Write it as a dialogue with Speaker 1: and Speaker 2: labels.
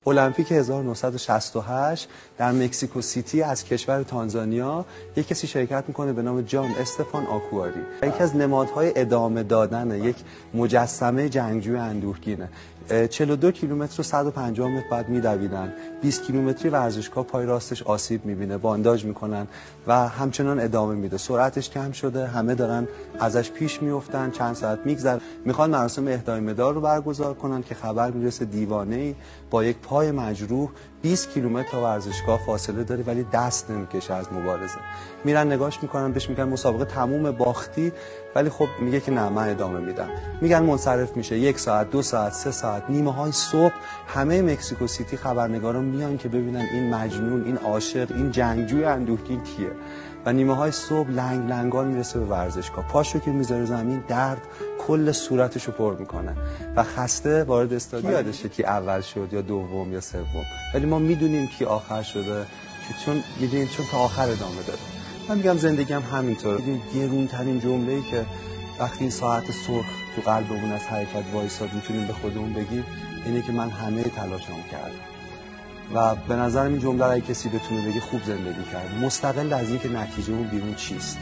Speaker 1: المپیک 1968 در مکزیکو سیتی از کشور تانزانیا یک کسی شرکت میکنه به نام جان استفان آکواری. یکی از نمادهای ادامه دادن یک مجسمه جنگجوی اندوهگینه. 42 کیلومتر و 150 متر بعد میدویدن، 20 کیلومتری ورزشگاه پای راستش آسیب میبینه، بانداژ میکنن و همچنان ادامه میده. سرعتش کم شده، همه دارن ازش پیش میافتن، چند ساعت میگذره، میخوان مراسم اهدای مدال رو برگزار کنن که خبر میرسه دیوانه‌ای با یک پای مجروح 20 کیلومتر تا ورزشگاه فاصله داره ولی دست نمیکشه از مبارزه. میرن نگاش میکنن، بهش میگن مسابقه تموم، باختی، ولی خب میگه که نه، من ادامه میدم. میگن منصرف میشه. 1 ساعت، 2 ساعت، 3 ساعت، نیمه های صبح همه مکزیکو سیتی خبرنگاران میان که ببینن این مجنون، این عاشق، این جنگجوی اندوهگین کیه. و نیمه های صبح لنگ لنگان میرسه به ورزشگاه، پاشو که میذاره زمین، درد کل صورتشو پر میکنه و خسته وارد استادیوم. یادشه کی اول شد یا دوم یا سوم، ولی ما میدونیم کی آخر شده، چون میدونیم، چون تا آخر ادامه داده. من میگم زندگیم همینطوره. گرون ترین جمله‌ای که وقتی ساعت سرخ تو قلبمون از حرکت وایساد میتونیم به خودمون بگیم اینه که من همه تلاشمو کردم. و به نظرم این جمله رو کسی بتونه بگه خوب زندگی کرد، مستقل از اینکه نتیجه اون بیرون چیست.